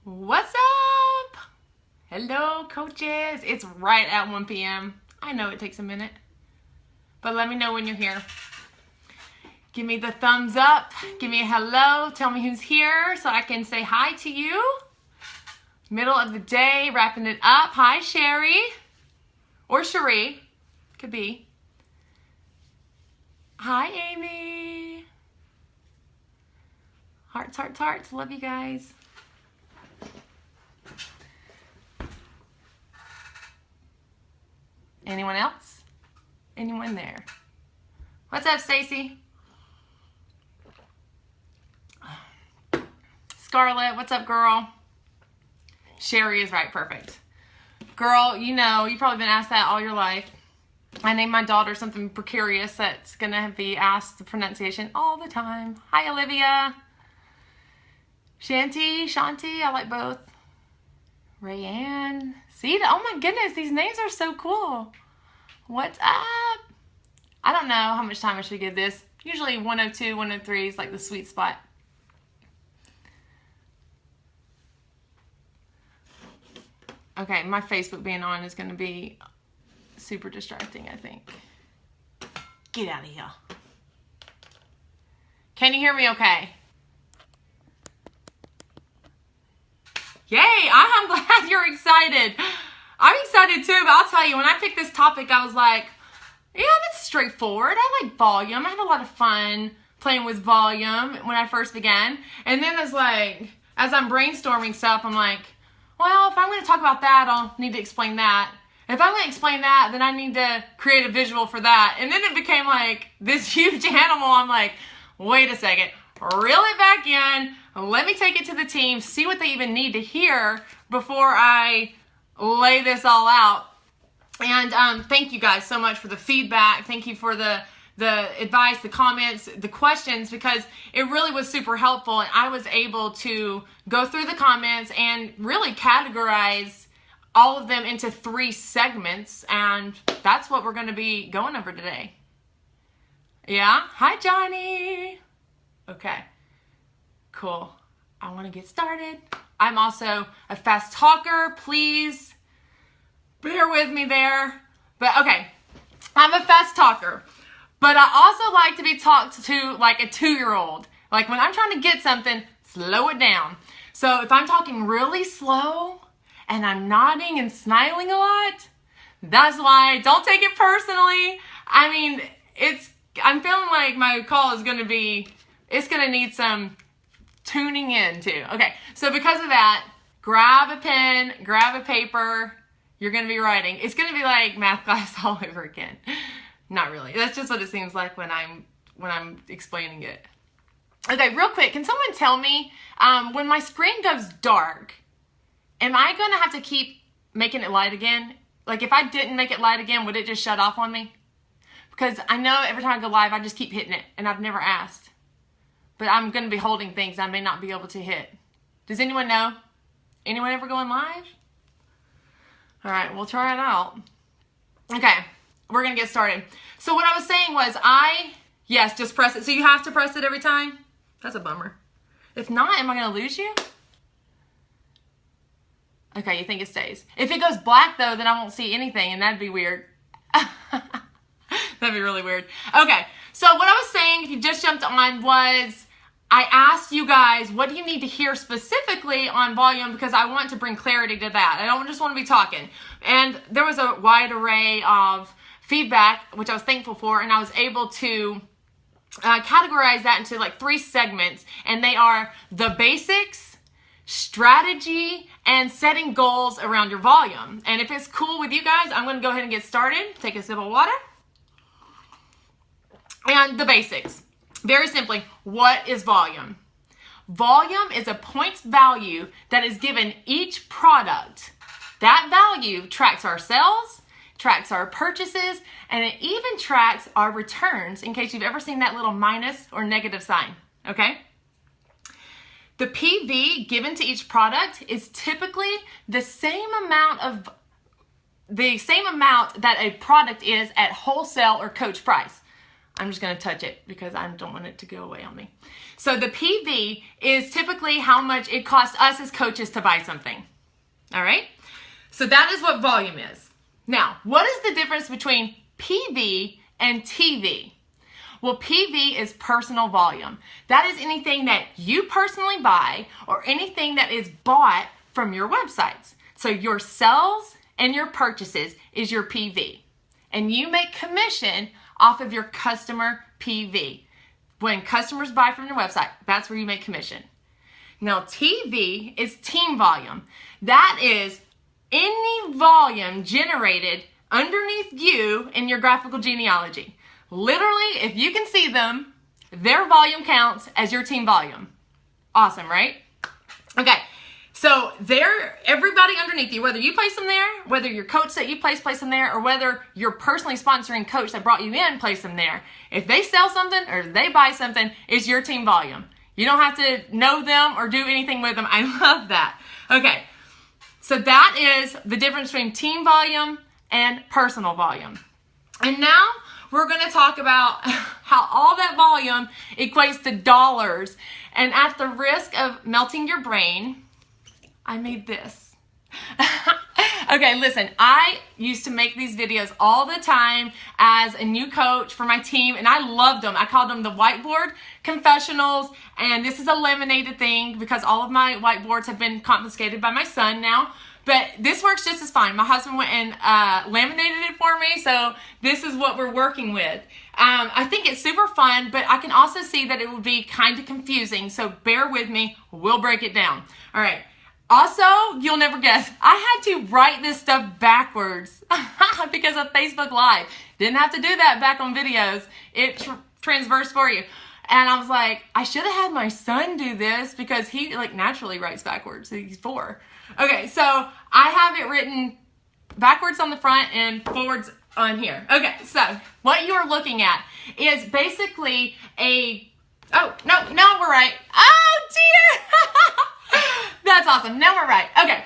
What's up? Hello, coaches. It's right at 1 p.m. I know it takes a minute, but let me know when you're here. Give me the thumbs up. Give me a hello. Tell me who's here so I can say hi to you. Middle of the day, wrapping it up. Hi, Sherry. Or Cherie. Could be. Hi, Amy. Hearts, hearts, hearts. Love you guys. Anyone else? Anyone there? What's up, Stacy? Scarlett, what's up, girl? Sherry is right, perfect. Girl, you know, you've probably been asked that all your life. I named my daughter something precarious that's going to be asked the pronunciation all the time. Hi, Olivia. Shanti, I like both. Rayanne. See, oh my goodness, these names are so cool. What's up? I don't know how much time I should give this. Usually 102, 103 is like the sweet spot. Okay, my Facebook being on is going to be super distracting, I think. Get out of here. Can you hear me okay? Yay, I'm glad you're excited. I'm excited too, but I'll tell you, when I picked this topic, I was like, yeah, that's straightforward. I like volume. I had a lot of fun playing with volume when I first began. And then it's like, as I'm brainstorming stuff, I'm like, well, if I'm going to talk about that, I'll need to explain that. If I'm going to explain that, then I need to create a visual for that. And then it became like this huge animal. I'm like, wait a second, reel it back in. Let me take it to the team, see what they even need to hear before I lay this all out. And thank you guys so much for the feedback. Thank you for the advice, the comments, the questions, because it really was super helpful. And I was able to go through the comments and really categorize all of them into 3 segments. And that's what we're going to be going over today. Yeah? Hi, Johnny. Okay. Cool. I want to get started. I'm also a fast talker. Please bear with me there. But okay, I'm a fast talker. But I also like to be talked to like a 2-year-old. Like when I'm trying to get something, slow it down. So if I'm talking really slow and I'm nodding and smiling a lot, that's why. Don't take it personally. I mean, I'm feeling like my call is going to be, it's going to need some tuning in too. Okay, so because of that, grab a pen, grab a paper. You're going to be writing. It's going to be like math class all over again. Not really. That's just what it seems like when I'm explaining it. Okay, real quick, can someone tell me when my screen goes dark, am I going to have to keep making it light again? Like if I didn't make it light again, would it just shut off on me? Because I know every time I go live, I just keep hitting it, and I've never asked. But I'm going to be holding things I may not be able to hit. Does anyone know? Anyone ever going live? All right, we'll try it out. Okay, we're going to get started. So what I was saying was yes, just press it. So you have to press it every time? That's a bummer. If not, am I going to lose you? Okay, you think it stays. If it goes black, though, then I won't see anything, and that'd be weird. That'd be really weird. Okay, so what I was saying, if you just jumped on, was I asked you guys, what do you need to hear specifically on volume? Because I want to bring clarity to that. I don't just want to be talking. And there was a wide array of feedback, which I was thankful for, and I was able to categorize that into like 3 segments. And they are the basics, strategy, and setting goals around your volume. And if it's cool with you guys, I'm going to go ahead and get started. Take a sip of water. And the basics. Very simply, what is volume? Volume is a points value that is given each product. That value tracks our sales, tracks our purchases, and it even tracks our returns in case you've ever seen that little minus or negative sign, okay? The PV given to each product is typically the same amount that a product is at wholesale or coach price. I'm just going to touch it because I don't want it to go away on me. So the PV is typically how much it costs us as coaches to buy something. All right? So that is what volume is. Now, what is the difference between PV and TV? Well, PV is personal volume. That is anything that you personally buy or anything that is bought from your websites. So your sales and your purchases is your PV. And you make commission off of your customer PV. When customers buy from your website, that's where you make commission. Now, TV is team volume. That is any volume generated underneath you in your graphical genealogy. Literally, if you can see them, their volume counts as your team volume. Awesome, right? Okay, so everybody underneath you, whether you place them there, whether your coach that you place them there, or whether your personally sponsoring coach that brought you in place them there, if they sell something or they buy something, it's your team volume. You don't have to know them or do anything with them. I love that. Okay, so that is the difference between team volume and personal volume. And now we're going to talk about how all that volume equates to dollars. And at the risk of melting your brain, I made this. Okay, listen, I used to make these videos all the time as a new coach for my team, and I loved them. I called them the Whiteboard confessionals, and this is a laminated thing because all of my whiteboards have been confiscated by my son now. But this works just as fine. My husband went and laminated it for me, so this is what we're working with. I think it's super fun, but I can also see that it will be kind of confusing, so bear with me. We'll break it down. All right. Also, you'll never guess, I had to write this stuff backwards because of Facebook Live. Didn't have to do that back on videos. It transversed for you. And I was like, I should have had my son do this because he naturally writes backwards. He's 4. Okay, so I have it written backwards on the front and forwards on here. Okay, so what you're looking at is basically oh, no, we're right. Oh, dear. That's awesome. Now we're right. Okay,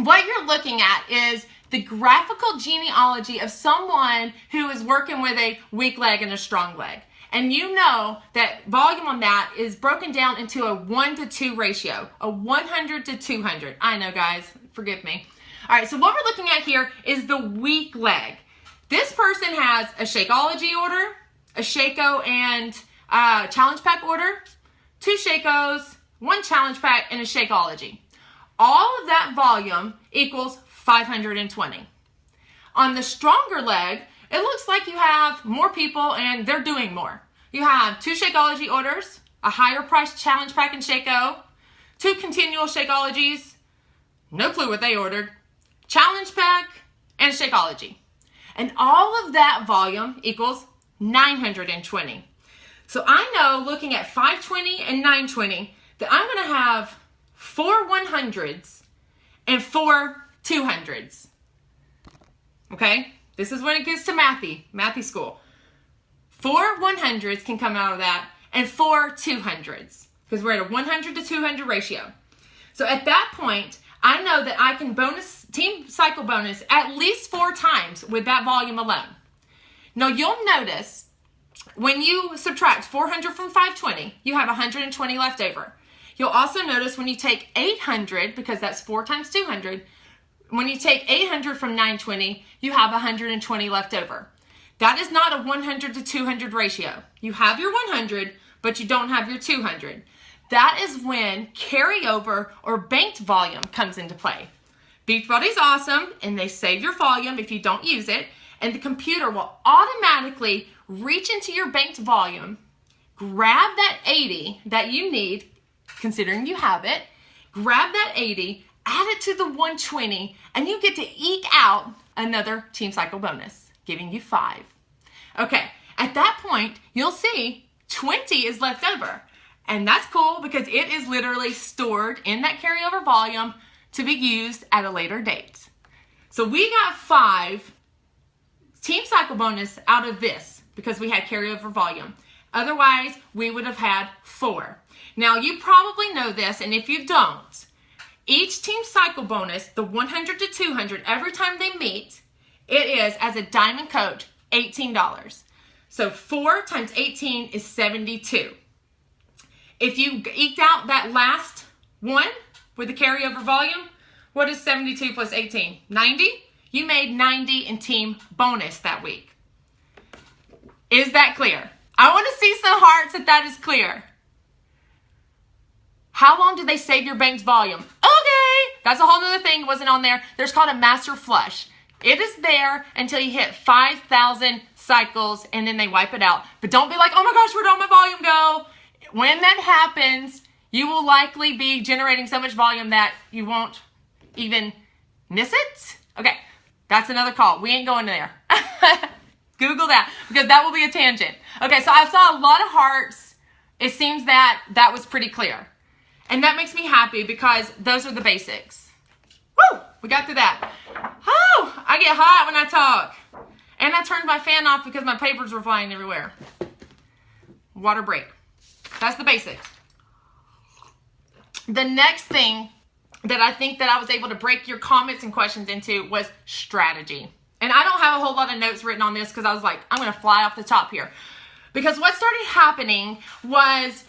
what you're looking at is the graphical genealogy of someone who is working with a weak leg and a strong leg. And you know that volume on that is broken down into a 1-to-2 ratio, a 100 to 200. I know, guys, forgive me. All right, so what we're looking at here is the weak leg. This person has a Shakeology order, a Shako and Challenge Pack order, 2 Shakos, 1 Challenge Pack, and a Shakeology. All of that volume equals 520. On the stronger leg, it looks like you have more people and they're doing more. You have 2 Shakeology orders, a higher priced Challenge Pack and Shako, 2 continual Shakeologies, no clue what they ordered, Challenge Pack, and Shakeology. And all of that volume equals 920. So I know looking at 520 and 920 that I'm going to have 4 100s and 4 200s. Okay? This is when it gets to mathy school. 4 100s can come out of that and 4 200s because we're at a 100 to 200 ratio. So at that point, I know that I can team cycle bonus at least 4 times with that volume alone. Now you'll notice when you subtract 400 from 520, you have 120 left over. You'll also notice when you take 800, because that's 4 times 200, when you take 800 from 920, you have 120 left over. That is not a 100 to 200 ratio. You have your 100, but you don't have your 200. That is when carryover or banked volume comes into play. Beachbody's awesome, and they save your volume if you don't use it, and the computer will automatically reach into your banked volume, grab that 80 that you need, considering you have it, grab that 80, add it to the 120, and you get to eke out another team cycle bonus, giving you 5. Okay, at that point, you'll see 20 is left over. And that's cool because it is literally stored in that carryover volume to be used at a later date. So we got 5 team cycle bonus out of this because we had carryover volume. Otherwise, we would have had 4. Now, you probably know this, and if you don't, each team cycle bonus, the 100 to 200, every time they meet, it is, as a Diamond Coach, $18. So 4 times 18 is 72. If you eked out that last one with the carryover volume, what is 72 plus 18? 90? You made 90 in team bonus that week. Is that clear? I want to see some hearts if that is clear. How long did they save your bank's volume? Okay, that's a whole other thing. It wasn't on there. There's called a master flush. It is there until you hit 5,000 cycles and then they wipe it out. But don't be like, oh my gosh, where'd all my volume go? When that happens, you will likely be generating so much volume that you won't even miss it. Okay, that's another call. We ain't going there. Google that because that will be a tangent. Okay, so I saw a lot of hearts. It seems that that was pretty clear. And that makes me happy because those are the basics. Woo! We got through that. Oh, I get hot when I talk. And I turned my fan off because my papers were flying everywhere. Water break. That's the basics. The next thing that I think that I was able to break your comments and questions into was strategy. And I don't have a whole lot of notes written on this because I was like, I'm going to fly off the top here. Because what started happening was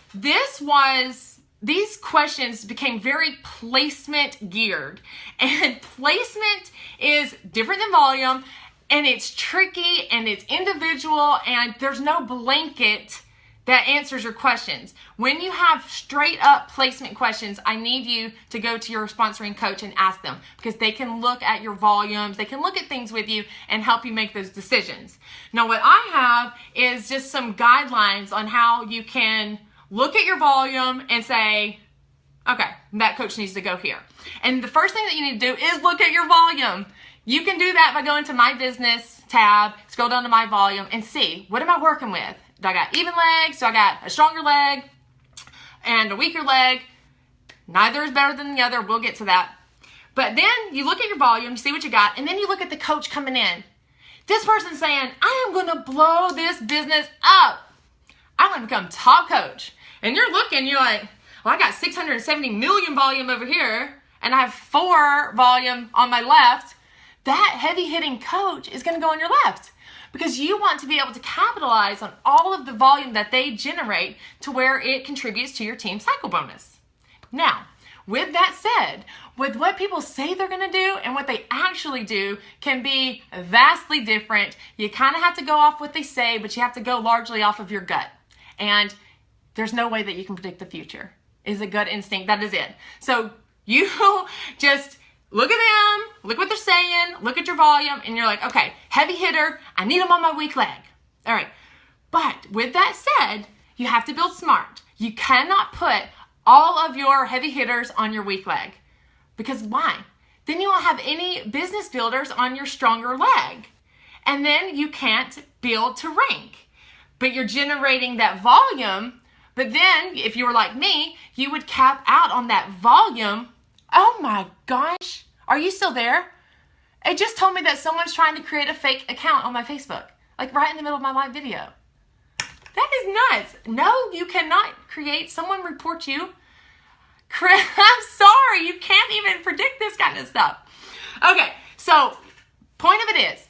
these questions became very placement geared. And placement is different than volume, and it's tricky, and it's individual, and there's no blanket that answers your questions. When you have straight up placement questions, I need you to go to your sponsoring coach and ask them because they can look at your volumes, they can look at things with you and help you make those decisions. Now what I have is just some guidelines on how you can look at your volume and say, okay, that coach needs to go here. And the first thing that you need to do is look at your volume. You can do that by going to my business tab, scroll down to my volume and see, what am I working with? Do I got even legs? Do I got a stronger leg and a weaker leg? Neither is better than the other. We'll get to that. But then you look at your volume, see what you got, and then you look at the coach coming in. This person's saying, I am going to blow this business up. I'm going to become top coach. And you're looking, you're like, well, I got 670 million volume over here, and I have 4 volume on my left. That heavy hitting coach is going to go on your left. Because you want to be able to capitalize on all of the volume that they generate to where it contributes to your team cycle bonus. Now, with that said, with what people say they're going to do and what they actually do can be vastly different. You kind of have to go off what they say, but you have to go largely off of your gut. And there's no way that you can predict the future. It's a gut instinct. That is it. So you just look at them, look what they're saying, look at your volume, and you're like, okay, heavy hitter, I need them on my weak leg. All right. But with that said, you have to build smart. You cannot put all of your heavy hitters on your weak leg. Because why? Then you won't have any business builders on your stronger leg. And then you can't build to rank. But you're generating that volume. But then, if you were like me, you would cap out on that volume. Oh my gosh. Are you still there? It just told me that someone's trying to create a fake account on my Facebook. Like right in the middle of my live video. That is nuts. No, you cannot create. Someone report you. I'm sorry. You can't even predict this kind of stuff. Okay, so point of it is,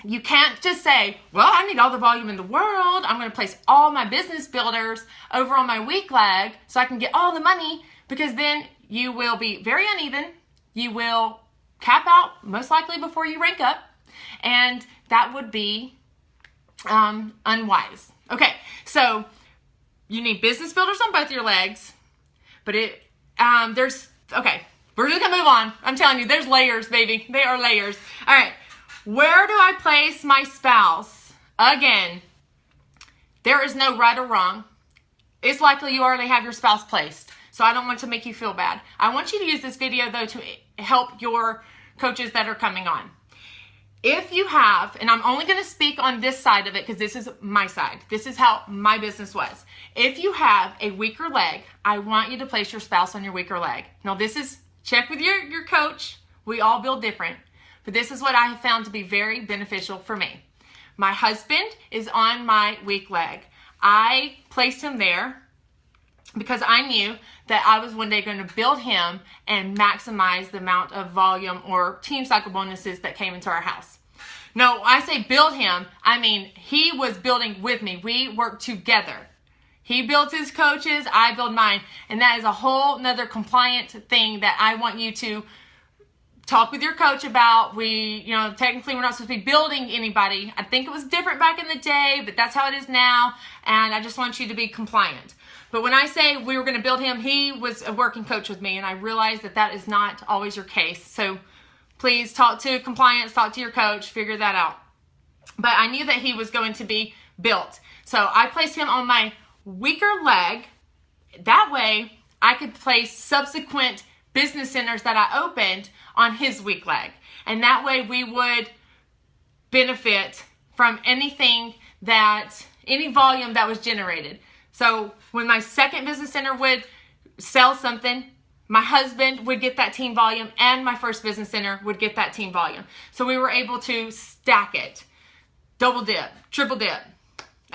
you can't just say, well, I need all the volume in the world. I'm going to place all my business builders over on my weak leg so I can get all the money, because then you will be very uneven. You will cap out most likely before you rank up, and that would be unwise. Okay, so you need business builders on both your legs, but okay, we're just gonna move on. I'm telling you, there's layers, baby. They are layers. All right, where do I place my spouse? Again, there is no right or wrong. It's likely you already have your spouse placed, so I don't want to make you feel bad. I want you to use this video, though, to help your coaches that are coming on. If you have, and I'm only going to speak on this side of it because this is my side. This is how my business was. If you have a weaker leg, I want you to place your spouse on your weaker leg. Now, this is, check with your coach. We all build different. But this is what I have found to be very beneficial for me. My husband is on my weak leg. I placed him there because I knew that I was one day going to build him and maximize the amount of volume or team cycle bonuses that came into our house. No, I say build him, I mean he was building with me. We worked together. He builds his coaches, I build mine. And that is a whole nother compliant thing that I want you to talk with your coach about. Technically we're not supposed to be building anybody. I think it was different back in the day, but that's how it is now. And I just want you to be compliant. But when I say we were going to build him, he was a working coach with me. And I realized that that is not always your case. So please talk to compliance, talk to your coach, figure that out. But I knew that he was going to be built. So I placed him on my weaker leg. That way I could place subsequent business centers that I opened on his weak leg. And that way we would benefit from any volume that was generated. So when my second business center would sell something, my husband would get that team volume and my first business center would get that team volume. So we were able to stack it. Double dip, triple dip.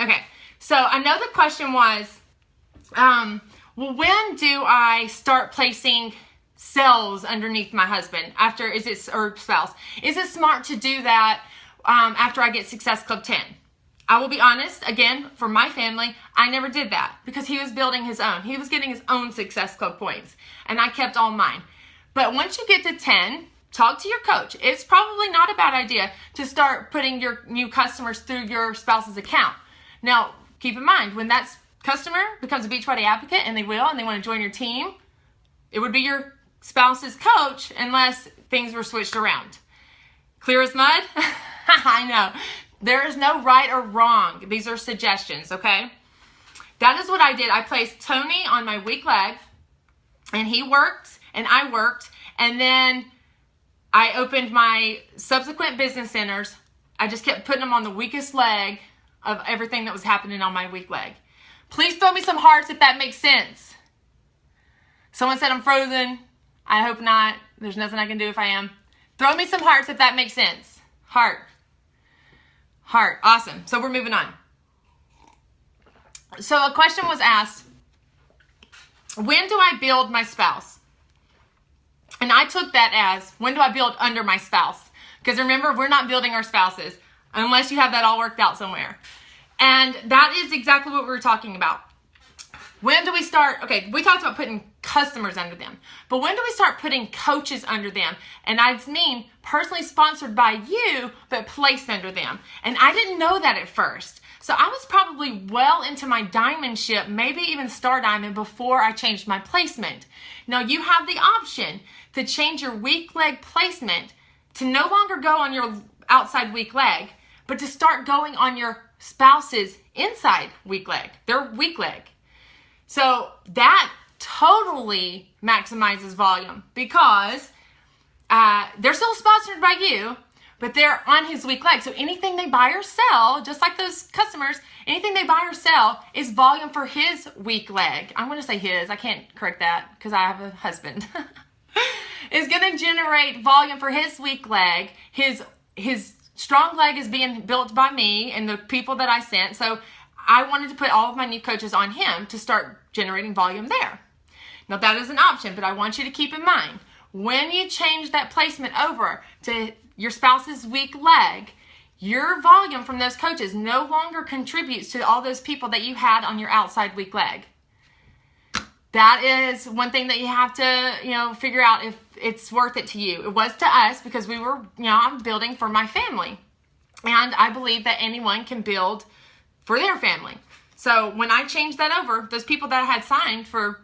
Okay, so I know the question was, well, when do I start placing cells underneath my husband or spouse? Is it smart to do that after I get Success Club 10? I will be honest, again, for my family, I never did that because he was building his own. He was getting his own Success Club points and I kept all mine. But once you get to 10, talk to your coach. It's probably not a bad idea to start putting your new customers through your spouse's account. Now, keep in mind, when that customer becomes a Beachbody advocate, and they want to join your team, it would be your spouse's coach unless things were switched around. Clear as mud? I know. There is no right or wrong. These are suggestions, okay? That is what I did. I placed Tony on my weak leg, and he worked, and I worked, and then I opened my subsequent business centers. I just kept putting them on the weakest leg of everything that was happening on my weak leg. Please throw me some hearts if that makes sense. Someone said I'm frozen. I hope not. There's nothing I can do if I am. Throw me some hearts if that makes sense. Heart. Heart. Awesome. So we're moving on. So a question was asked, when do I build my spouse? And I took that as, when do I build under my spouse? Because remember, we're not building our spouses unless you have that all worked out somewhere. And that is exactly what we were talking about. When do we start? Okay, we talked about putting customers under them. But when do we start putting coaches under them? And I mean personally sponsored by you, but placed under them. And I didn't know that at first. So I was probably well into my diamond ship, maybe even star diamond, before I changed my placement. Now you have the option to change your weak leg placement to no longer go on your outside weak leg, but to start going on your spouse's inside weak leg, their weak leg. So that totally maximizes volume because they're still sponsored by you, but they're on his weak leg. So anything they buy or sell, just like those customers, anything they buy or sell is volume for his weak leg. I'm going to say his. I can't correct that because I have a husband. Is going to generate volume for his weak leg. His strong leg is being built by me and the people that I sent. So I wanted to put all of my new coaches on him to start generating volume there. Now that is an option, but I want you to keep in mind, when you change that placement over to your spouse's weak leg, your volume from those coaches no longer contributes to all those people that you had on your outside weak leg. That is one thing that you have to, figure out if it's worth it to you. It was to us because we were, I'm building for my family. And I believe that anyone can build for their family. So when I changed that over, those people that I had signed for,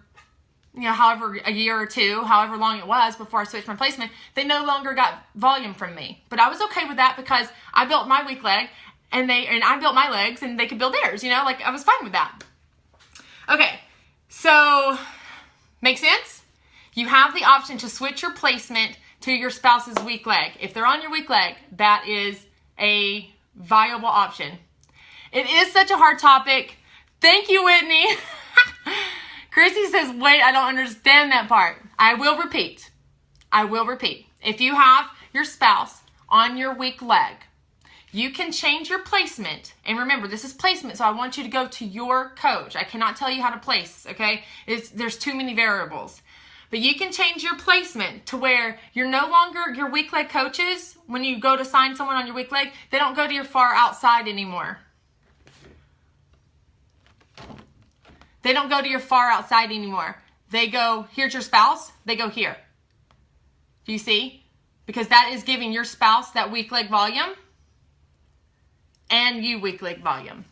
however, a year or two, however long it was before I switched my placement, they no longer got volume from me. But I was okay with that because I built my weak leg and I built my legs and they could build theirs, I was fine with that. Okay. So, make sense? You have the option to switch your placement to your spouse's weak leg. If they're on your weak leg, that is a viable option. It is such a hard topic. Thank you, Whitney. Chrissy says, wait, I don't understand that part. I will repeat. If you have your spouse on your weak leg, you can change your placement. And remember, this is placement, so I want you to go to your coach. I cannot tell you how to place, okay? There's too many variables. But you can change your placement to where you're no longer your weak leg coaches. When you go to sign someone on your weak leg, they don't go to your far outside anymore. They don't go to your far outside anymore. They go, here's your spouse. They go here. Do you see? Because that is giving your spouse that weak leg volume and you weak leg volume.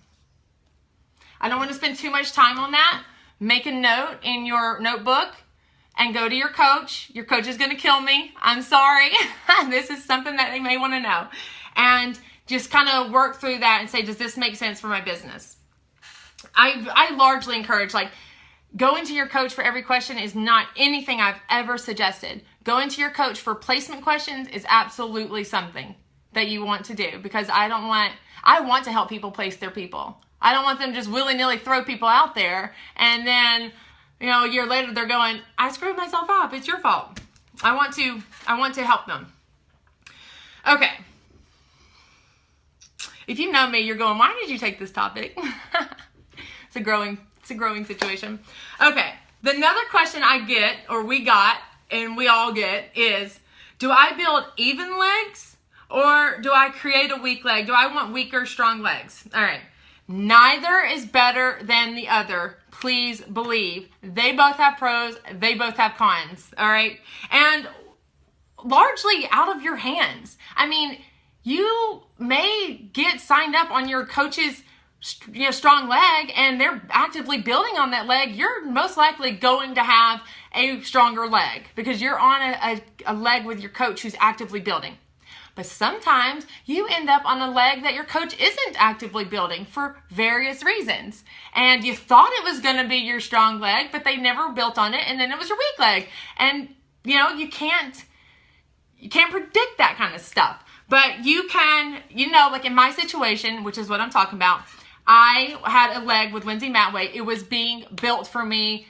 I don't want to spend too much time on that. Make a note in your notebook and go to your coach. Your coach is going to kill me. I'm sorry. This is something that they may want to know. And just kind of work through that and say, does this make sense for my business? I largely encourage, like, going to your coach for every question is not anything I've ever suggested. Going to your coach for placement questions is absolutely something that you want to do, because I want to help people place their people. I don't want them just willy-nilly throw people out there and then, a year later they're going, I screwed myself up. It's your fault. I want to help them. Okay. If you know me, you're going, why did you take this topic? It's a growing situation. Okay. Another question I get, or we got, and we all get, is, do I build even legs or do I create a weak leg? Do I want weaker, strong legs? All right. Neither is better than the other. Please believe. They both have pros. They both have cons. All right. And largely out of your hands. I mean, you may get signed up on your coach's strong leg and they're actively building on that leg. You're most likely going to have a stronger leg because you're on a leg with your coach who's actively building. But sometimes you end up on a leg that your coach isn't actively building for various reasons. And you thought it was going to be your strong leg, but they never built on it, and then it was your weak leg. And, you can't predict that kind of stuff. But you can, like in my situation, which is what I'm talking about, I had a leg with Lindsay Matway. It was being built for me,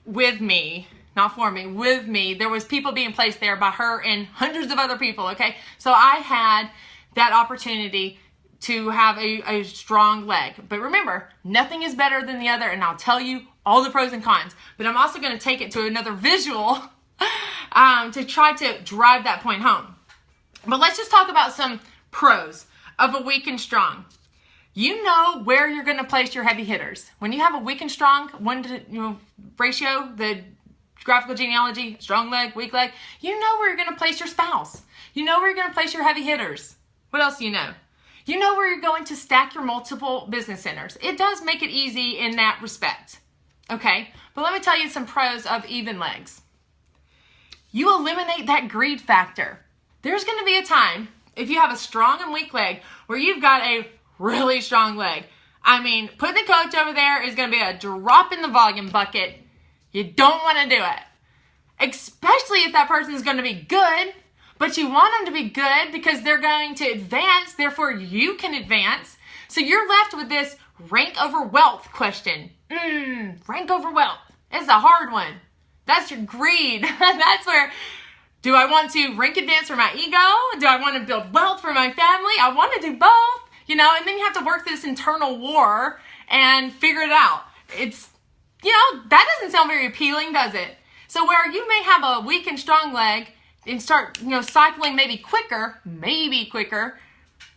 with me. Not for me, with me. There was people being placed there by her and hundreds of other people, okay? So I had that opportunity to have a strong leg. But remember, nothing is better than the other, and I'll tell you all the pros and cons. But I'm also going to take it to another visual to try to drive that point home. But let's just talk about some pros of a weak and strong. You know where you're going to place your heavy hitters. When you have a weak and strong ratio, the graphical genealogy, strong leg, weak leg, you know where you're going to place your spouse. You know where you're going to place your heavy hitters. What else do you know? You know where you're going to stack your multiple business centers. It does make it easy in that respect. Okay? But let me tell you some pros of even legs. You eliminate that greed factor. There's going to be a time, if you have a strong and weak leg, where you've got a really strong leg. I mean, putting a coach over there is going to be a drop in the volume bucket. You don't want to do it, especially if that person is going to be good, but you want them to be good because they're going to advance, therefore you can advance. So you're left with this rank over wealth question. Rank over wealth. It's a hard one. That's your greed. That's where, do I want to rank advance for my ego? Do I want to build wealth for my family? I want to do both, and then you have to work through this internal war and figure it out. That doesn't sound very appealing, does it? So where you may have a weak and strong leg and start, cycling maybe quicker,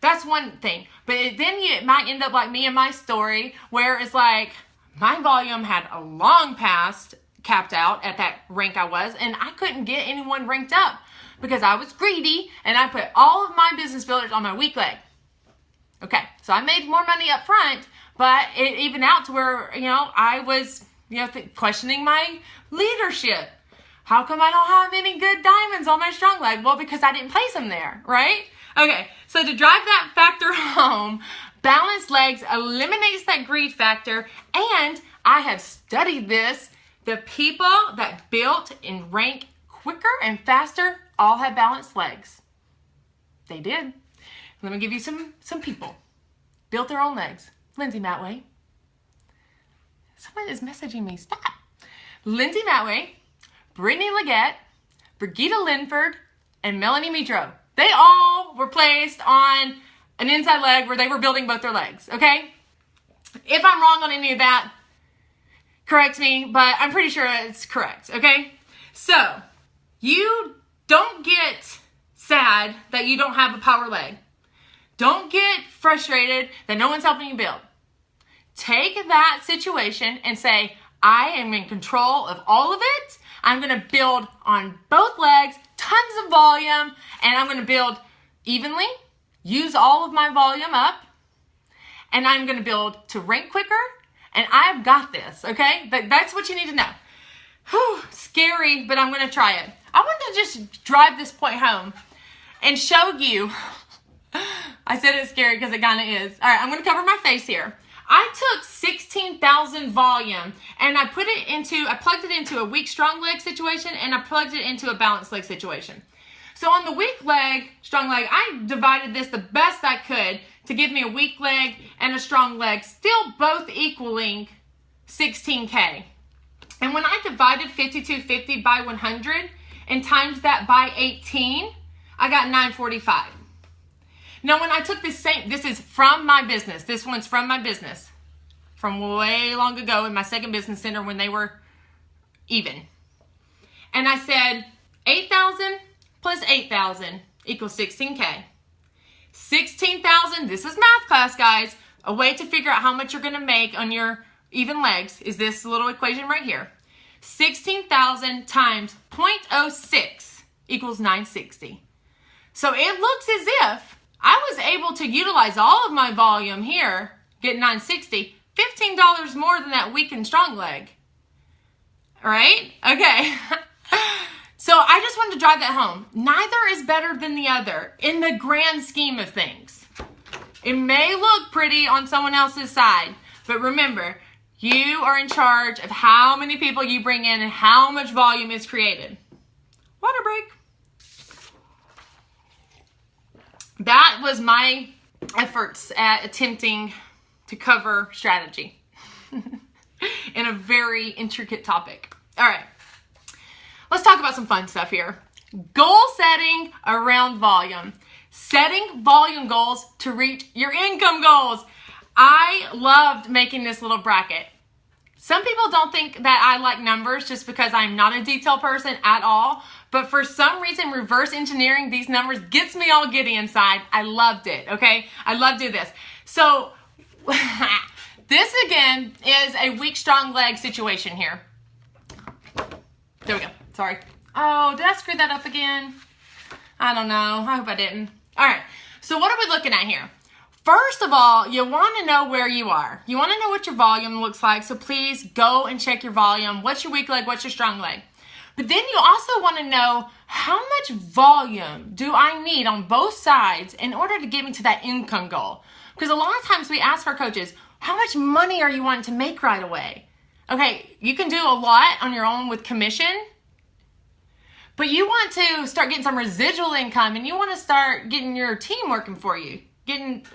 that's one thing. But then it might end up like me and my story, where it's like my volume had a long past capped out at that rank I was, and I couldn't get anyone ranked up because I was greedy and I put all of my business builders on my weak leg. Okay, so I made more money up front, but it evened out to where, I was questioning my leadership. How come I don't have any good diamonds on my strong leg? Well, because I didn't place them there, right? Okay, so to drive that factor home, balanced legs eliminates that greed factor, and I have studied this. The people that built and rank quicker and faster all had balanced legs. They did. Let me give you some people. Built their own legs. Lindsay Matway. Someone is messaging me. Stop. Lindsay Matway, Brittany Leggett, Brigitte Linford, and Melanie Mitro. They all were placed on an inside leg where they were building both their legs, okay? If I'm wrong on any of that, correct me, but I'm pretty sure it's correct, okay? So you don't get sad that you don't have a power leg. Don't get frustrated that no one's helping you build. Take that situation and say, I am in control of all of it. I'm going to build on both legs, tons of volume, and I'm going to build evenly, use all of my volume up, and I'm going to build to rank quicker, and I've got this, okay? That's what you need to know. Whew, scary, but I'm going to try it. I want to just drive this point home and show you. I said it's scary because it kind of is. All right, I'm going to cover my face here. I took 16,000 volume and I plugged it into a weak strong leg situation, and I plugged it into a balanced leg situation. So on the weak leg, strong leg, I divided this the best I could to give me a weak leg and a strong leg, still both equaling 16K. And when I divided 5250 by 100 and times that by 18, I got 945. Now, when I took this is from my business. This one's from my business. From way long ago in my second business center when they were even. And I said 8,000 plus 8,000 equals 16K. 16,000, this is math class, guys. A way to figure out how much you're going to make on your even legs is this little equation right here. 16,000 times 0.06 equals 960. So it looks as if I was able to utilize all of my volume here, get 960, $15 more than that weak and strong leg. All right? Okay. So I just wanted to drive that home. Neither is better than the other in the grand scheme of things. It may look pretty on someone else's side, but remember, you are in charge of how many people you bring in and how much volume is created. Water break. That was my efforts at attempting to cover strategy in a very intricate topic. All right, let's talk about some fun stuff here. Goal setting around volume. Setting volume goals to reach your income goals. I loved making this little bracket. Some people don't think that I like numbers just because I'm not a detail person at all. But for some reason, reverse engineering these numbers gets me all giddy inside. I loved it, okay? I love to do this. So this, again, is a weak, strong leg situation here. There we go. Sorry. Oh, did I screw that up again? I don't know. I hope I didn't. All right. So what are we looking at here? First of all, you want to know where you are. You want to know what your volume looks like. So please go and check your volume. What's your weak leg? What's your strong leg? But then you also want to know how much volume do I need on both sides in order to get me to that income goal? Because a lot of times we ask our coaches, how much money are you wanting to make right away? Okay, you can do a lot on your own with commission, but you want to start getting some residual income, and you want to start getting your team working for you.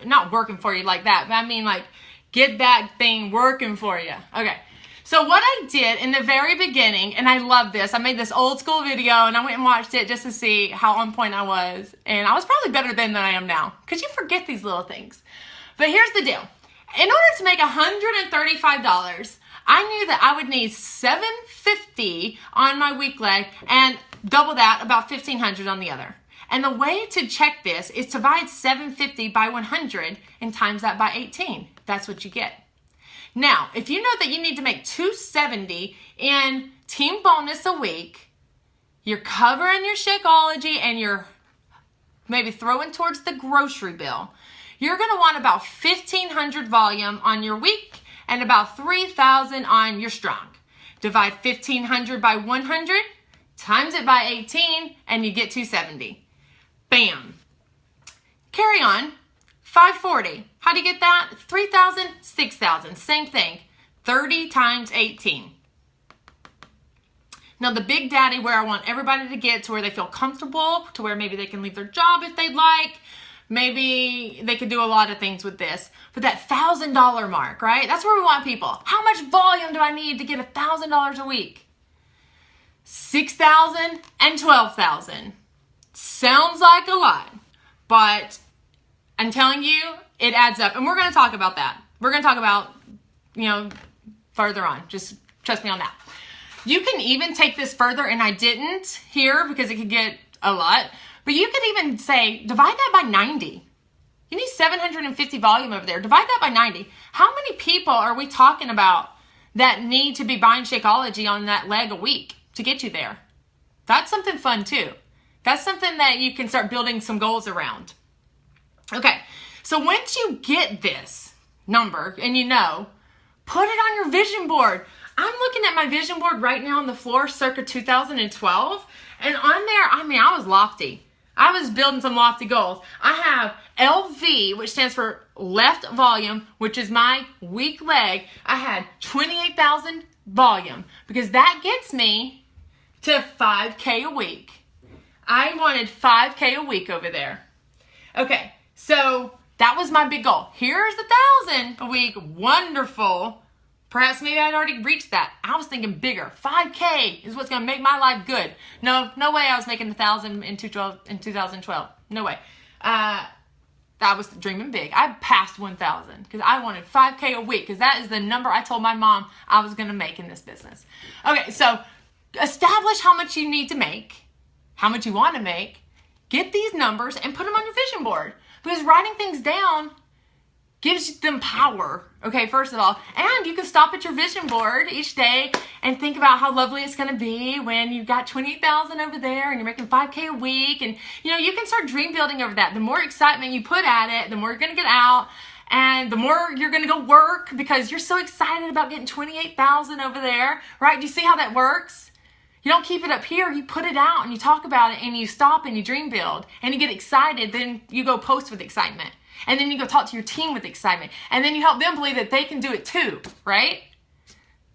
Not working for you like that, but I mean like get that thing working for you. Okay. So what I did in the very beginning, and I love this, I made this old school video and I went and watched it just to see how on point I was. And I was probably better then than I am now, because you forget these little things. But here's the deal. In order to make $135, I knew that I would need $750 on my weak leg and double that, about $1,500 on the other. And the way to check this is to divide 750 by 100 and times that by 18. That's what you get. Now, if you know that you need to make $270 in team bonus a week, you're covering your Shakeology and you're maybe throwing towards the grocery bill, you're going to want about 1,500 volume on your weak and about 3,000 on your strong. Divide 1,500 by 100, times it by 18, and you get 270. Bam. Carry on. 540. How do you get that? 3,000, 6,000. Same thing. 30 times 18. Now the big daddy, where I want everybody to get to where they feel comfortable, to where maybe they can leave their job if they'd like. Maybe they could do a lot of things with this. But that $1,000 mark, right? That's where we want people. How much volume do I need to get $1,000 a week? 6,000 and 12,000. Sounds like a lot, but I'm telling you, it adds up. And we're going to talk about that. We're going to talk about, further on. Just trust me on that. You can even take this further, and I didn't here because it could get a lot, but you could even say, divide that by 90. You need 750 volume over there. Divide that by 90. How many people are we talking about that need to be buying Shakeology on that leg a week to get you there? That's something fun too. That's something that you can start building some goals around. Okay, so once you get this number and you know, put it on your vision board. I'm looking at my vision board right now on the floor, circa 2012. And on there, I was lofty. I was building some lofty goals. I have LV, which stands for left volume, which is my weak leg. I had 28,000 volume because that gets me to 5K a week. I wanted 5K a week over there. Okay, so that was my big goal. Here's the 1,000 a week. Wonderful. Perhaps maybe I'd already reached that. I was thinking bigger. 5K is what's going to make my life good. No way I was making 1,000 in 2012. No way. I was dreaming big. I passed 1,000 because I wanted 5K a week because that is the number I told my mom I was going to make in this business. Okay, so establish how much you need to make, how much you want to make, get these numbers and put them on your vision board because writing things down gives them power, okay, first of all. And you can stop at your vision board each day and think about how lovely it's going to be when you've got 28,000 over there and you're making 5K a week. And, you can start dream building over that. The more excitement you put at it, the more you're going to get out and the more you're going to go work because you're so excited about getting 28,000 over there, right? Do you see how that works? You don't keep it up here. You put it out and you talk about it and you stop and you dream build and you get excited. Then you go post with excitement. And then you go talk to your team with excitement. And then you help them believe that they can do it too, right?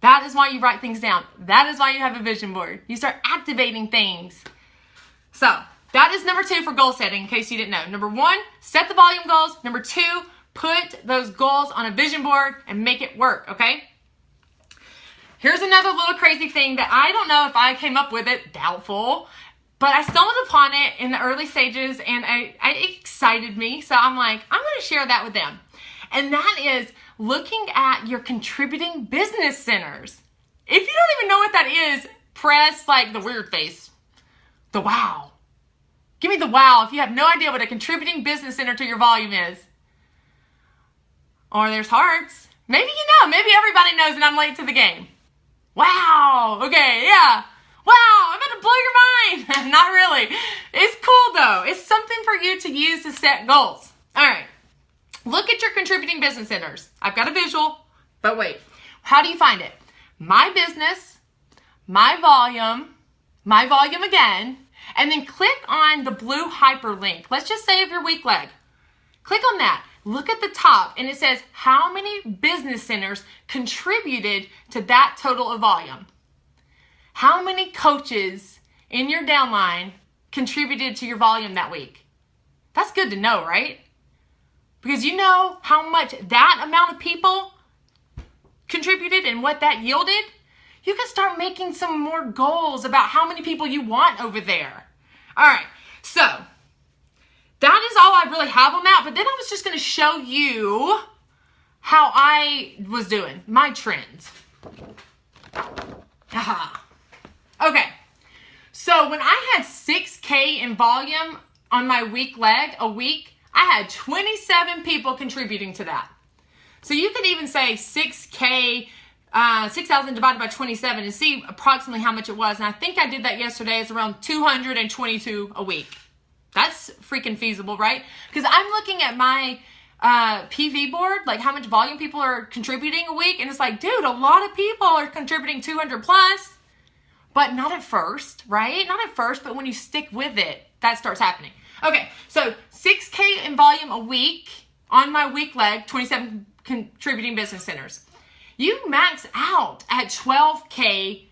That is why you write things down. That is why you have a vision board. You start activating things. So that is number 2 for goal setting, in case you didn't know. Number 1, set the volume goals. Number 2, put those goals on a vision board and make it work, okay? Here's another little crazy thing that I don't know if I came up with it, doubtful. But I stumbled upon it in the early stages and it excited me. So I'm like, I'm going to share that with them. And that is looking at your contributing business centers. If you don't even know what that is, press like the weird face. The wow. Give me the wow if you have no idea what a contributing business center to your volume is. Or there's hearts. Maybe you know. Maybe everybody knows and I'm late to the game. Wow. Okay, yeah. Wow, I'm about to blow your mind. Not really. It's cool though. It's something for you to use to set goals. All right. Look at your contributing business centers. I've got a visual, but wait. How do you find it? My business, my volume again, and then click on the blue hyperlink. Let's just say of your weak leg. Click on that. Look at the top and it says how many business centers contributed to that total of volume. How many coaches in your downline contributed to your volume that week? That's good to know, right? Because you know how much that amount of people contributed and what that yielded. You can start making some more goals about how many people you want over there. All right, so that is all I really have on that. But then I was just going to show you how I was doing, my trends. Aha. Okay, so when I had 6K in volume on my weak leg a week, I had 27 people contributing to that. So you could even say 6K, 6,000 divided by 27 and see approximately how much it was. And I think I did that yesterday. It's around 222 a week. That's freaking feasible, right? Because I'm looking at my PV board, like how much volume people are contributing a week. And it's like, dude, a lot of people are contributing 200 plus. But not at first, right? Not at first, but when you stick with it, that starts happening. Okay, so 6K in volume a week on my weak leg, 27 contributing business centers. You max out at 12K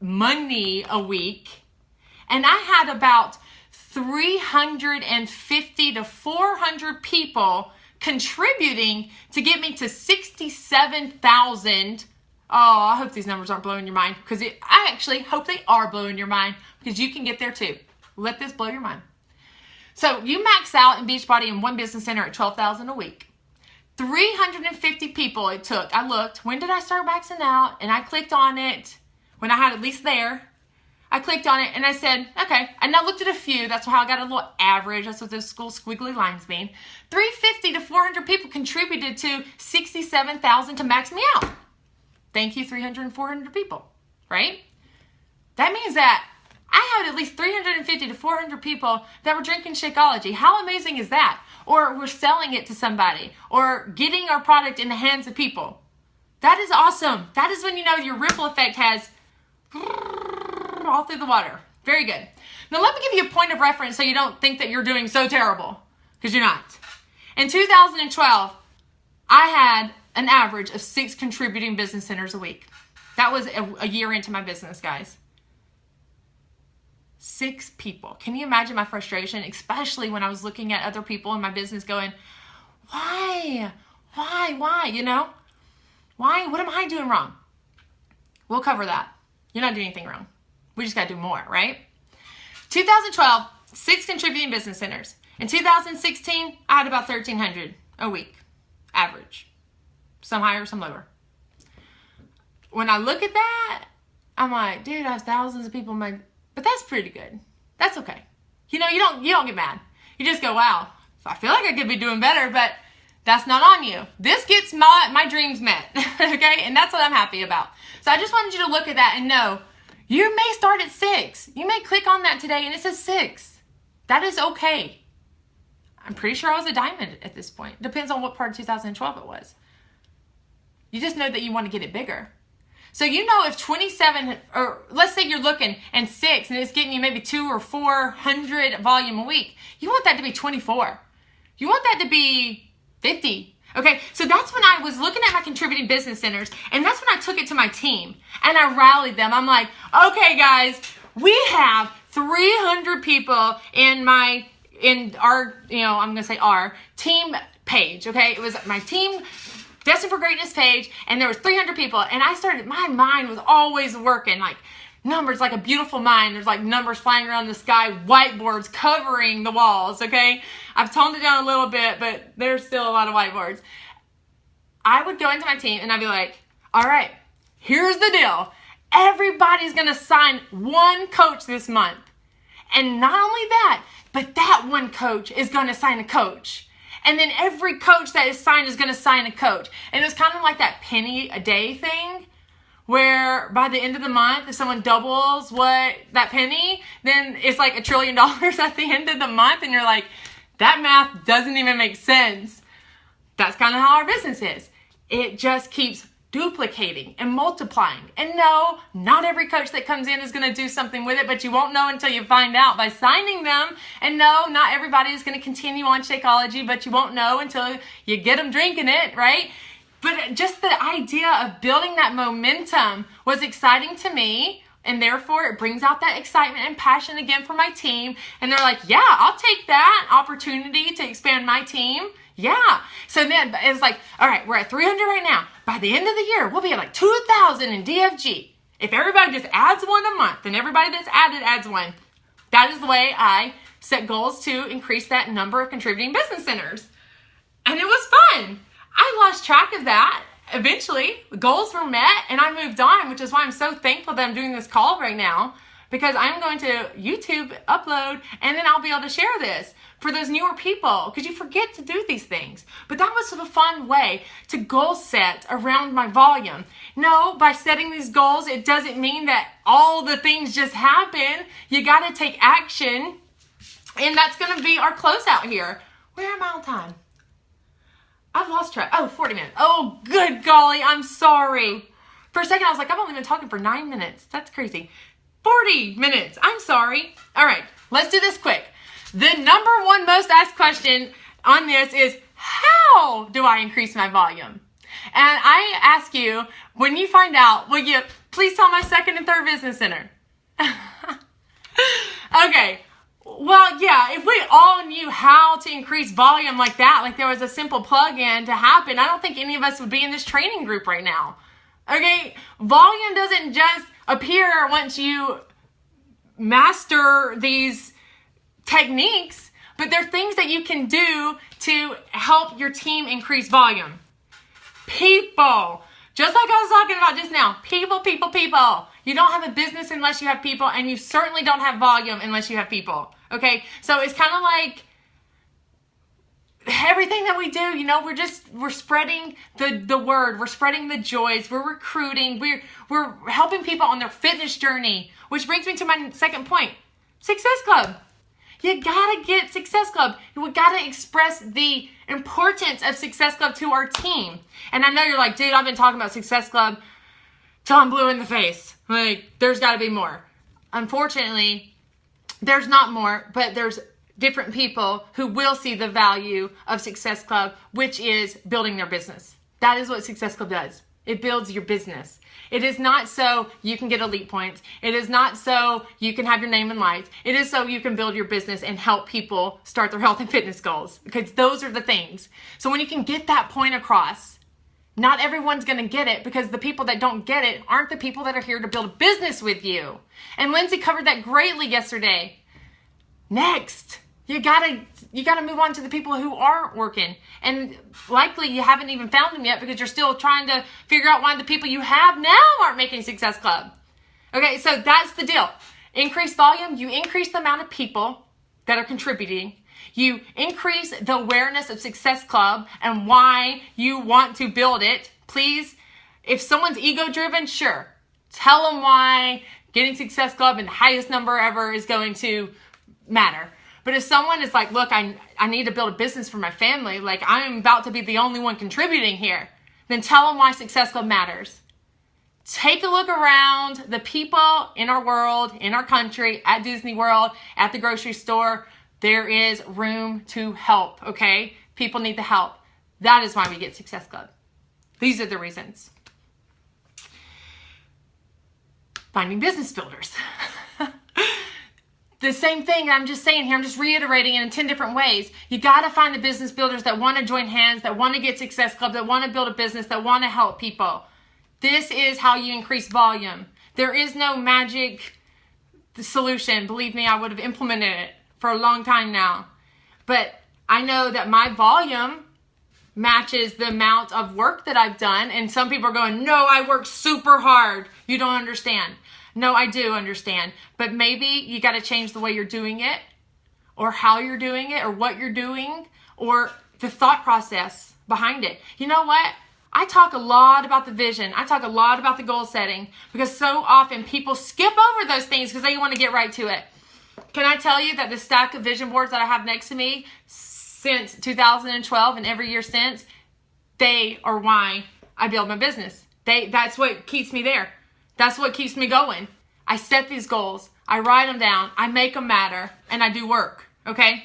money a week, and I had about 350 to 400 people contributing to get me to 67,000. Oh, I hope these numbers aren't blowing your mind because I actually hope they are blowing your mind because you can get there too. Let this blow your mind. So you max out in Beachbody in one business center at 12,000 a week. 350 people it took. I looked, when did I start maxing out? And I clicked on it when I had at least there, I clicked on it and I said, okay. And I looked at a few. That's how I got a little average. That's what those school squiggly lines mean. 350 to 400 people contributed to 67,000 to max me out. Thank you, 300 and 400 people, right? That means that I had at least 350 to 400 people that were drinking Shakeology. How amazing is that? Or we're selling it to somebody, or getting our product in the hands of people. That is awesome. That is when you know your ripple effect has all through the water. Very good. Now let me give you a point of reference so you don't think that you're doing so terrible, because you're not. In 2012, I had an average of 6 contributing business centers a week. That was a year into my business, guys. 6 people. Can you imagine my frustration, especially when I was looking at other people in my business going, why, you know? Why? What am I doing wrong? We'll cover that. You're not doing anything wrong. We just got to do more, right? 2012, 6 contributing business centers. In 2016, I had about 1,300 a week, average. Some higher, some lower. When I look at that, I'm like, dude, I have thousands of people in my, but that's pretty good. That's okay. You know, you don't get mad. You just go, wow, I feel like I could be doing better, but that's not on you. This gets my dreams met, okay? And that's what I'm happy about. So I just wanted you to look at that and know, you may start at 6. You may click on that today and it says 6. That is okay. I'm pretty sure I was a diamond at this point. Depends on what part of 2012 it was. You just know that you want to get it bigger. So you know if 27, or let's say you're looking and 6 and it's getting you maybe 200 or 400 volume a week, you want that to be 24. You want that to be 50. Okay, so that's when I was looking at my contributing business centers, and that's when I took it to my team and I rallied them. I'm like, okay guys, we have 300 people in our, I'm gonna say our team page. Okay, it was my team Destined for Greatness page, and there was 300 people, and my mind was always working, like numbers, like a beautiful mind. There's like numbers flying around the sky, whiteboards covering the walls, okay? I've toned it down a little bit, but there's still a lot of whiteboards. I would go into my team, and I'd be like, all right, here's the deal. Everybody's going to sign one coach this month. And not only that, but that one coach is going to sign a coach. And then every coach that is signed is going to sign a coach. And it was kind of like that penny a day thing, where by the end of the month, if someone doubles what that penny, then it's like $1 trillion at the end of the month. And you're like, that math doesn't even make sense. That's kind of how our business is. It just keeps duplicating and multiplying. And no, not every coach that comes in is going to do something with it, but you won't know until you find out by signing them. And no, not everybody is going to continue on Shakeology, but you won't know until you get them drinking it, right? But just the idea of building that momentum was exciting to me, and therefore it brings out that excitement and passion again for my team. And they're like, yeah, I'll take that opportunity to expand my team. Yeah. So then it's like, all right, we're at 300 right now. By the end of the year, we'll be at like 2,000 in DFG. If everybody just adds one a month, and everybody that's added adds one. That is the way I set goals to increase that number of contributing business centers. And it was fun. I lost track of that. Eventually, the goals were met and I moved on, which is why I'm so thankful that I'm doing this call right now, because I'm going to YouTube upload, and then I'll be able to share this for those newer people, because you forget to do these things. But that was a fun way to goal set around my volume. No, by setting these goals, it doesn't mean that all the things just happen. You got to take action, and that's going to be our closeout here. Where am I on time? I've lost track. Oh, 40 minutes. Oh, good golly, I'm sorry. For a second, I was like, I've only been talking for 9 minutes. That's crazy. 40 minutes. I'm sorry. All right, let's do this quick. The number one most asked question on this is, how do I increase my volume? And I ask you, when you find out, will you please tell my second and third business center? Okay. Well, yeah, if we all knew how to increase volume like that, like there was a simple plug-in to happen, I don't think any of us would be in this training group right now. Okay? Volume doesn't just appear once you master these techniques, but there are things that you can do to help your team increase volume. People. Just like I was talking about just now, people, people, people. You don't have a business unless you have people, and you certainly don't have volume unless you have people, okay? So it's kind of like everything that we do, you know, we're spreading the word, we're spreading the joys, we're recruiting, we're helping people on their fitness journey, which brings me to my second point, Success Club. You gotta get Success Club. We gotta express the importance of Success Club to our team. And I know you're like, dude, I've been talking about Success Club till I'm blue in the face. Like, there's gotta be more. Unfortunately, there's not more, but there's different people who will see the value of Success Club, which is building their business. That is what Success Club does. It builds your business. It is not so you can get elite points. It is not so you can have your name in lights. It is so you can build your business and help people start their health and fitness goals, because those are the things. So when you can get that point across, not everyone's going to get it, because the people that don't get it aren't the people that are here to build a business with you. And Lindsay covered that greatly yesterday. Next, you gotta move on to the people who aren't working. And likely you haven't even found them yet, because you're still trying to figure out why the people you have now aren't making Success Club. Okay, so that's the deal. Increase volume, you increase the amount of people that are contributing. You increase the awareness of Success Club and why you want to build it. Please, if someone's ego-driven, sure, tell them why getting Success Club and the highest number ever is going to matter. But if someone is like, look, I need to build a business for my family, like I'm about to be the only one contributing here, then tell them why Success Club matters. Take a look around the people in our world, in our country, at Disney World, at the grocery store. There is room to help, okay? People need the help. That is why we get Success Club. These are the reasons. Finding business builders. The same thing I'm just saying here, I'm just reiterating it in 10 different ways. You got to find the business builders that want to join hands, that want to get Success Club, that want to build a business, that want to help people. This is how you increase volume. There is no magic solution. Believe me, I would have implemented it for a long time now. But I know that my volume matches the amount of work that I've done. And some people are going, no, I work super hard. You don't understand. No, I do understand. But maybe you got to change the way you're doing it, or how you're doing it, or what you're doing, or the thought process behind it. You know what? I talk a lot about the vision. I talk a lot about the goal setting, because so often people skip over those things because they want to get right to it. Can I tell you that the stack of vision boards that I have next to me since 2012 and every year since, they are why I build my business. That's what keeps me there. That's what keeps me going. I set these goals. I write them down. I make them matter. And I do work. Okay?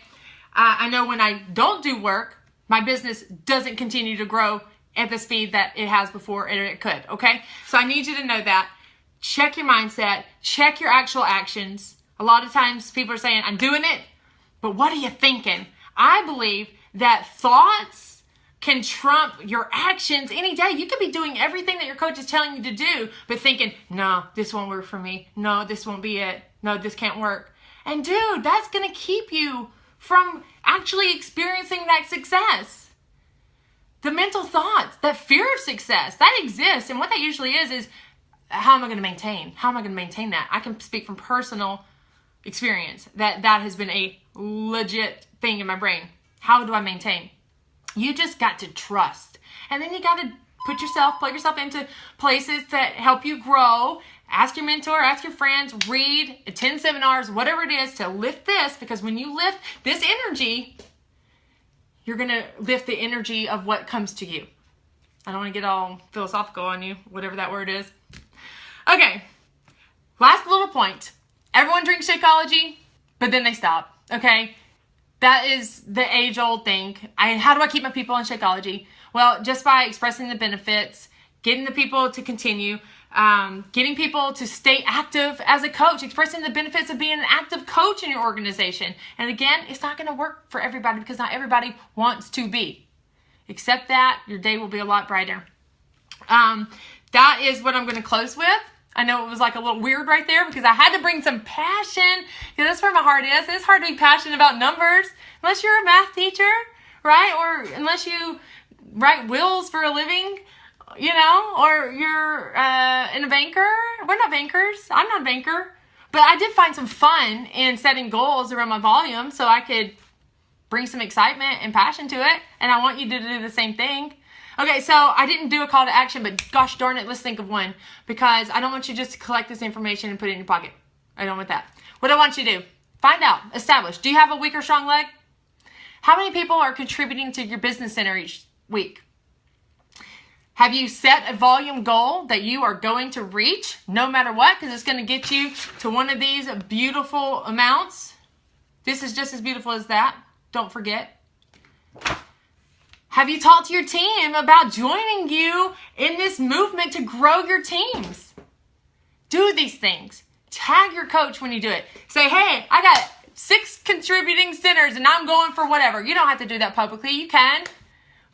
I know when I don't do work, my business doesn't continue to grow at the speed that it has before it could. Okay? So I need you to know that. Check your mindset. Check your actual actions. A lot of times people are saying, I'm doing it, but what are you thinking? I believe that thoughts can trump your actions any day. You could be doing everything that your coach is telling you to do, but thinking, no, this won't work for me. No, this won't be it. No, this can't work. And dude, that's going to keep you from actually experiencing that success. The mental thoughts, that fear of success, that exists. And what that usually is how am I going to maintain? How am I going to maintain that? I can speak from personal experience that has been a legit thing in my brain. How do I maintain? You just got to trust. And then you got to plug yourself into places that help you grow. Ask your mentor, ask your friends, read, attend seminars, whatever it is to lift this, because when you lift this energy, you're going to lift the energy of what comes to you. I don't want to get all philosophical on you, whatever that word is. Okay, last little point. Everyone drinks Shakeology, but then they stop, okay? That is the age-old thing. How do I keep my people on Shakeology? Well, just by expressing the benefits, getting the people to continue, getting people to stay active as a coach, expressing the benefits of being an active coach in your organization. And again, it's not going to work for everybody, because not everybody wants to be. Accept that. Your day will be a lot brighter. That is what I'm going to close with. I know it was like a little weird right there, because I had to bring some passion, because that's where my heart is. It's hard to be passionate about numbers unless you're a math teacher, right? Or unless you write wills for a living, you know, or you're in a banker. We're not bankers. I'm not a banker. But I did find some fun in setting goals around my volume so I could bring some excitement and passion to it. And I want you to do the same thing. Okay, so I didn't do a call to action, but gosh darn it, let's think of one. Because I don't want you just to collect this information and put it in your pocket. I don't want that. What I want you to do, find out, establish. Do you have a weak or strong leg? How many people are contributing to your business center each week? Have you set a volume goal that you are going to reach no matter what? Because it's going to get you to one of these beautiful amounts. This is just as beautiful as that. Don't forget. Have you talked to your team about joining you in this movement to grow your teams? Do these things. Tag your coach when you do it. Say, hey, I got 6 contributing centers and I'm going for whatever. You don't have to do that publicly. You can.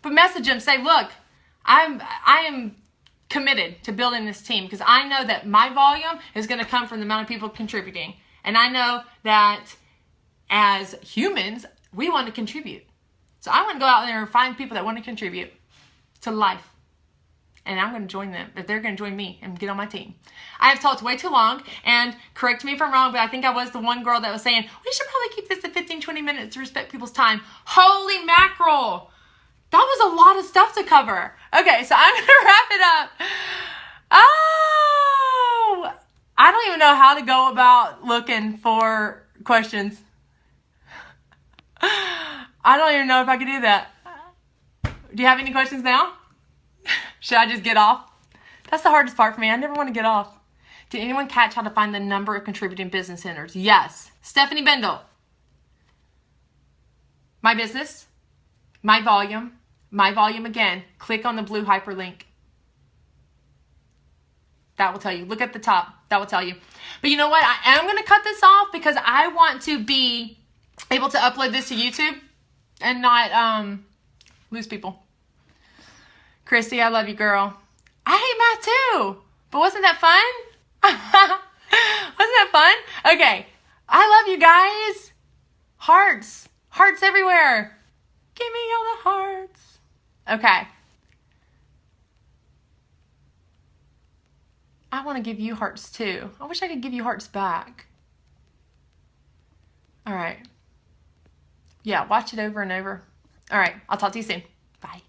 But message them. Say, look, I am committed to building this team because I know that my volume is going to come from the amount of people contributing. And I know that as humans, we want to contribute. So I want to go out there and find people that want to contribute to life. And I'm going to join them, if they're going to join me and get on my team. I have talked way too long, and correct me if I'm wrong, but I think I was the one girl that was saying, we should probably keep this to 15, 20 minutes to respect people's time. Holy mackerel! That was a lot of stuff to cover. Okay, so I'm going to wrap it up. Oh! I don't even know how to go about looking for questions. I don't even know if I could do that. Do you have any questions now? Should I just get off? That's the hardest part for me. I never want to get off. Did anyone catch how to find the number of contributing business centers? Yes. Stephanie Bendel. My business. My volume. My volume again. Click on the blue hyperlink. That will tell you. Look at the top. That will tell you. But you know what? I am going to cut this off because I want to be able to upload this to YouTube and not lose people. Christy, I love you, girl. I hate math too. But wasn't that fun? Wasn't that fun? Okay. I love you guys. Hearts. Hearts everywhere. Give me all the hearts. Okay. I want to give you hearts too. I wish I could give you hearts back. All right. Yeah, watch it over and over. All right. I'll talk to you soon. Bye.